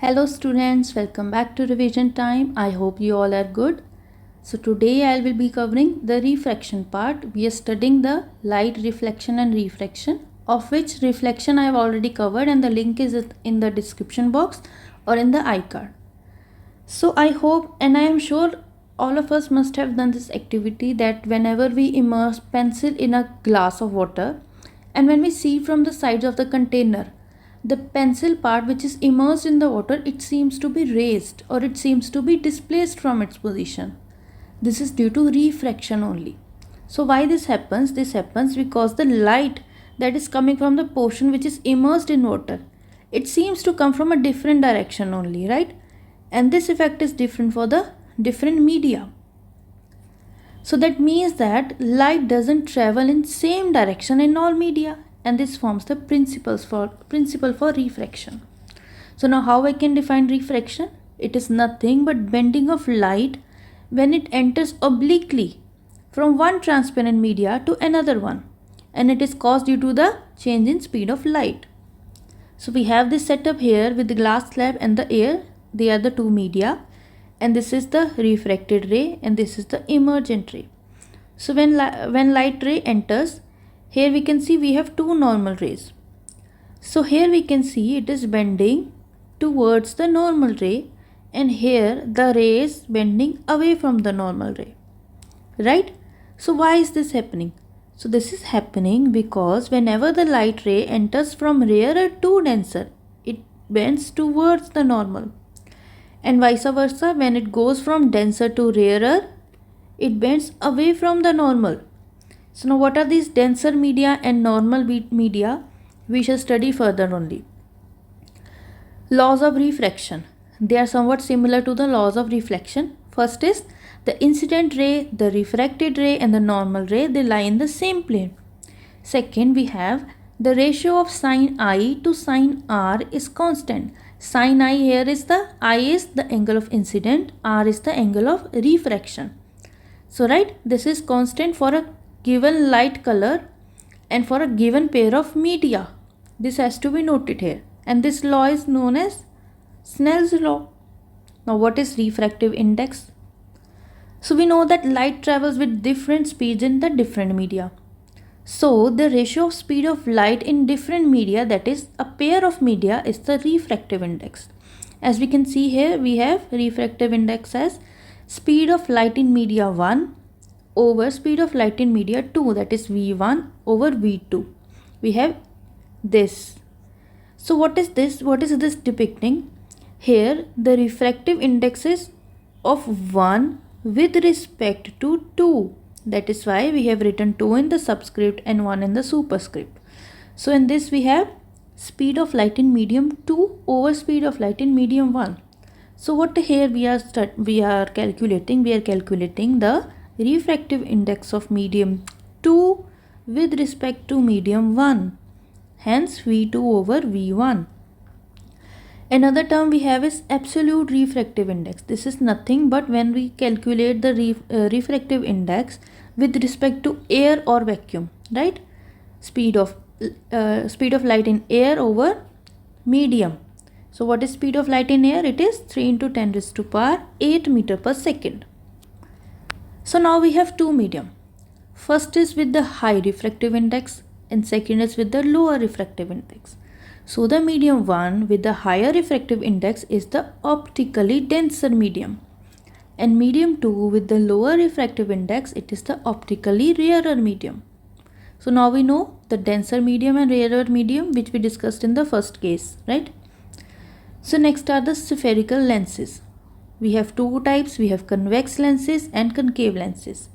Hello students, welcome back to revision time. I hope you all are good. So today I will be covering the refraction part. We are studying the light reflection and refraction, of which reflection I have already covered and the link is in the description box or in the iCard. So I hope and I am sure all of us must have done this activity, that whenever we immerse pencil in a glass of water and when we see from the sides of the container, the pencil part which is immersed in the water, it seems to be raised or it seems to be displaced from its position. This is due to refraction only. So why this happens? This happens because the light that is coming from the portion which is immersed in water, it seems to come from a different direction only, right? And this effect is different for the different media. So that means that light doesn't travel in same direction in all media, and this forms the principle for refraction. So now how I can define refraction? It is nothing but bending of light when it enters obliquely from one transparent media to another one, and it is caused due to the change in speed of light. So we have this setup here with the glass slab and the air. They are the two media, and this is the refracted ray and this is the emergent ray. So when light ray enters, here we can see we have two normal rays. So here we can see it is bending towards the normal ray, and here the ray is bending away from the normal ray, right? So why is this happening? So this is happening because whenever the light ray enters from rarer to denser, it bends towards the normal, and vice versa, when it goes from denser to rarer, it bends away from the normal. So now what are these denser media and normal media? We shall study further only. Laws of refraction. They are somewhat similar to the laws of reflection. First is the incident ray, the refracted ray and the normal ray, they lie in the same plane. Second, we have the ratio of sin I to sin R is constant. Sin I here is I is the angle of incident, R is the angle of refraction. So right, this is constant for a given light color and for a given pair of media. This has to be noted here, and this law is known as Snell's law. Now what is refractive index? So we know that light travels with different speeds in the different media. So the ratio of speed of light in different media, that is a pair of media, is the refractive index. As we can see here, we have refractive index as speed of light in media 1 over speed of light in media 2, that is V1 over V2. We have this. So what is this? What is this depicting? Here the refractive index is of 1 with respect to 2. That is why we have written 2 in the subscript and 1 in the superscript. So in this we have speed of light in medium 2 over speed of light in medium 1. So what here we are calculating? We are calculating the refractive index of medium 2 with respect to medium 1. Hence V2 over V1. Another term we have is absolute refractive index. This is nothing but when we calculate the refractive index with respect to air or vacuum, right? Speed of light in air over medium. So what is speed of light in air? It is 3 into 10 raised to power 8 meter per second. So now we have two medium. First is with the high refractive index and second is with the lower refractive index. So the medium 1 with the higher refractive index is the optically denser medium, and medium 2 with the lower refractive index, it is the optically rarer medium. So now we know the denser medium and rarer medium, which we discussed in the first case, right? So next are the spherical lenses. We have two types. We have convex lenses and concave lenses.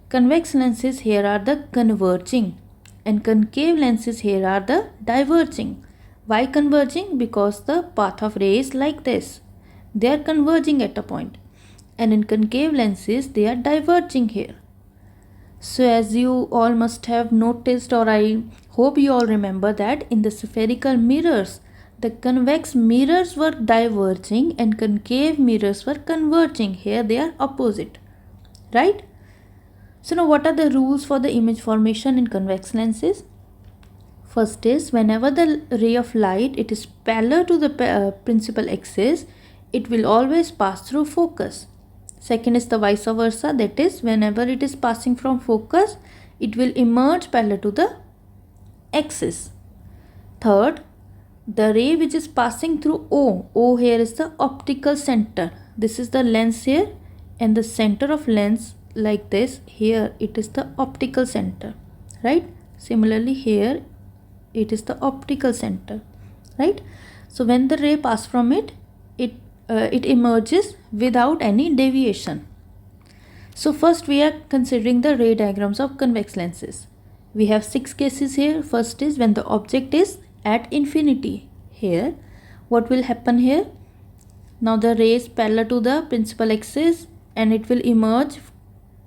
Convex lenses here are the converging, and concave lenses here are the diverging. Why converging? Because the path of ray is like this. They are converging at a point, and in concave lenses they are diverging here. So as you all must have noticed, or I hope you all remember, that in the spherical mirrors, the convex mirrors were diverging and concave mirrors were converging. Here they are opposite, right? So now what are the rules for the image formation in convex lenses? First is whenever the ray of light it is parallel to the principal axis, it will always pass through focus. Second is the vice versa, that is whenever it is passing from focus, it will emerge parallel to the axis. Third, the ray which is passing through O here is the optical center. This is the lens here, and the center of lens like this, here it is the optical center, right? Similarly here it is the optical center, right? So when the ray passes from it, it emerges without any deviation. So first we are considering the ray diagrams of convex lenses. We have 6 cases here. First is when the object is at infinity. Here what will happen here? Now the ray is parallel to the principal axis and it will emerge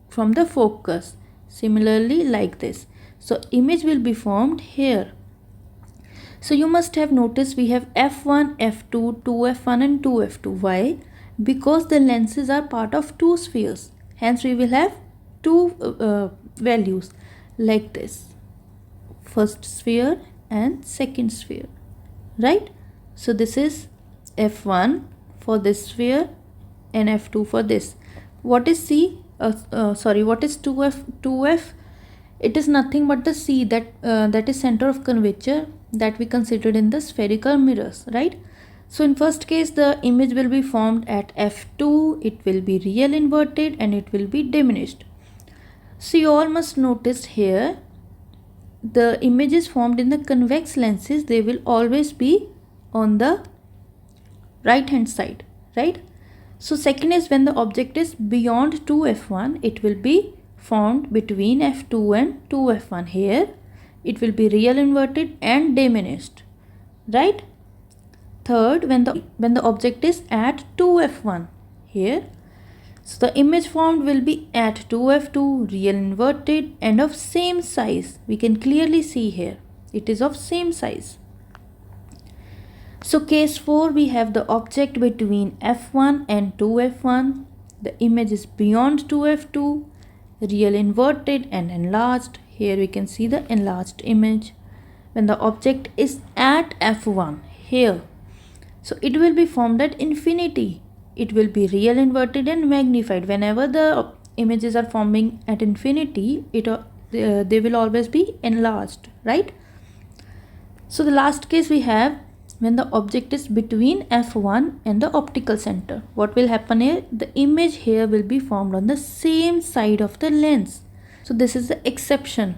from the focus. Similarly like this. So image will be formed here. So you must have noticed we have f1, f2, 2f1 and 2f2. Why? Because the lenses are part of 2 spheres. Hence we will have 2 values like this. First sphere and second sphere. Right? So this is f1 for this sphere and f2 for this. What is C? What is 2f? 2f? It is nothing but the C, that is center of curvature that we considered in the spherical mirrors, right? So in first case the image will be formed at f2, it will be real inverted and it will be diminished. So you all must notice here the images formed in the convex lenses, they will always be on the right hand side, right? So second is when the object is beyond 2f1, it will be formed between f2 and 2f1. Here it will be real inverted and diminished, right? Third, when the object is at 2f1 here, so the image formed will be at 2f2, real inverted and of same size. We can clearly see here it is of same size. So case 4, we have the object between f1 and 2f1. The image is beyond 2f2, real inverted and enlarged. Here we can see the enlarged image. When the object is at f1 here, so it will be formed at infinity. It will be real inverted and magnified. Whenever the images are forming at infinity, they will always be enlarged, right? So the last case we have when the object is between f1 and the optical center. What will happen here? The image here will be formed on the same side of the lens. So this is the exception.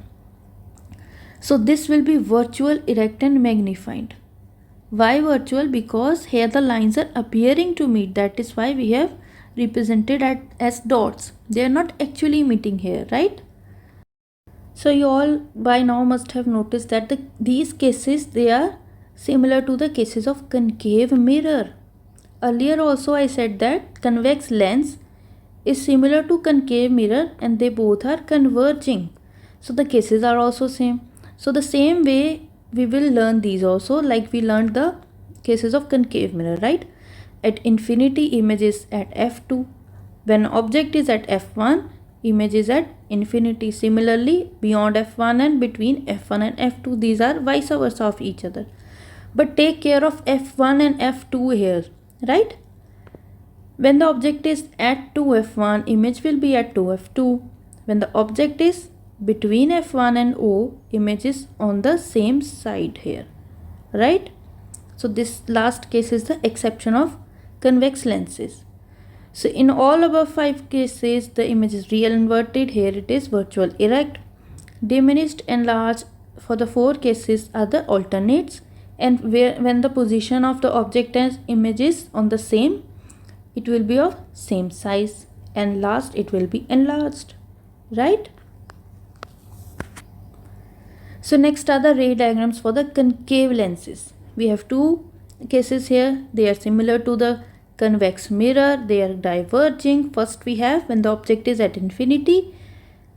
So this will be virtual, erect and magnified. Why virtual? Because here the lines are appearing to meet. That is why we have represented as dots. They are not actually meeting here, right? So you all by now must have noticed that these cases, they are similar to the cases of concave mirror. Earlier also I said that convex lens is similar to concave mirror and they both are converging. So the cases are also same. So the same way we will learn these also, like we learned the cases of concave mirror, right? At infinity, image is at f2. When object is at f1, image is at infinity. Similarly, beyond f1 and between f1 and f2, these are vice versa of each other. But take care of f1 and f2 here, right? When the object is at 2f1, image will be at 2f2. When the object is between f1 and O, image is on the same side here, right? So this last case is the exception of convex lenses. So in all above 5 cases, the image is real inverted. Here it is virtual erect, diminished, enlarged. For the 4 cases are the alternates, and when the position of the object and image is on the same, it will be of same size, and last it will be enlarged, right? So next are the ray diagrams for the concave lenses. We have 2 cases here. They are similar to the convex mirror. They are diverging. First we have when the object is at infinity,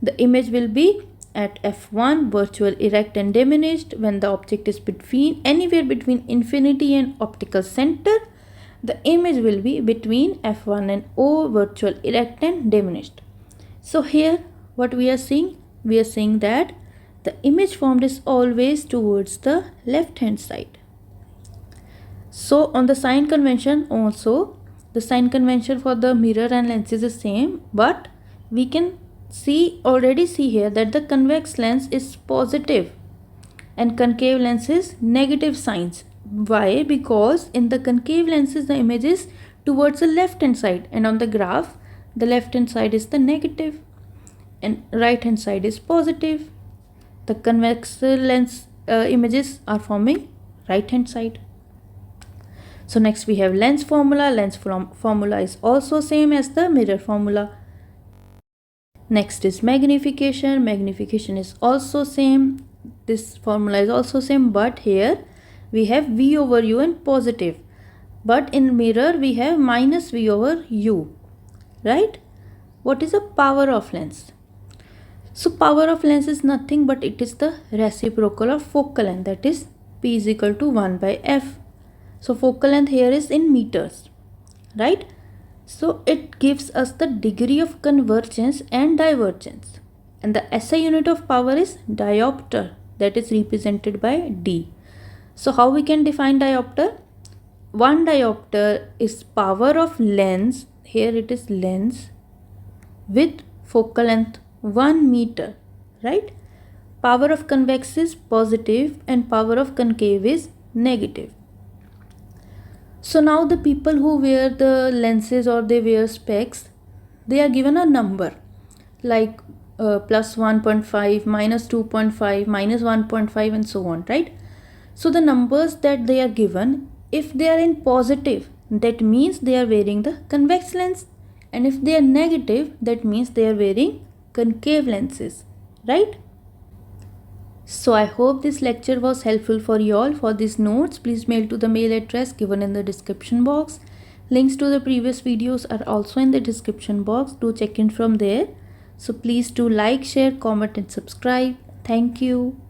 the image will be at f1, virtual erect and diminished. When the object is anywhere between infinity and optical center, the image will be between f1 and O, virtual erect and diminished. So here what we are seeing? We are seeing that the image formed is always towards the left hand side. So on the sign convention also, the sign convention for the mirror and lens is the same, but we can already see here that the convex lens is positive and concave lens is negative signs. Why? Because in the concave lenses the image is towards the left hand side, and on the graph the left hand side is the negative and right hand side is positive. The convex lens images are forming right hand side. So next we have lens formula. Lens formula is also same as the mirror formula. Next is magnification. Magnification is also same. This formula is also same, but here we have V over U and positive. But in mirror we have minus V over U. Right? What is the power of lens? So power of lens is nothing but it is the reciprocal of focal length, that is P is equal to 1 by F. So focal length here is in meters, right? So it gives us the degree of convergence and divergence. And the SI unit of power is diopter, that is represented by D. So how we can define diopter? 1 diopter is power of lens, here it is lens, with focal length 1 meter, right? Power of convex is positive and power of concave is negative. So now the people who wear the lenses or they wear specs, they are given a number like plus 1.5, minus 2.5, minus 1.5 and so on, right? So the numbers that they are given, if they are in positive, that means they are wearing the convex lens, and if they are negative, that means they are wearing concave lenses, right? So I hope this lecture was helpful for you all. For these notes, please mail to the mail address given in the description box. Links to the previous videos are also in the description box. Do check in from there. So please do like, share, comment and subscribe. Thank you.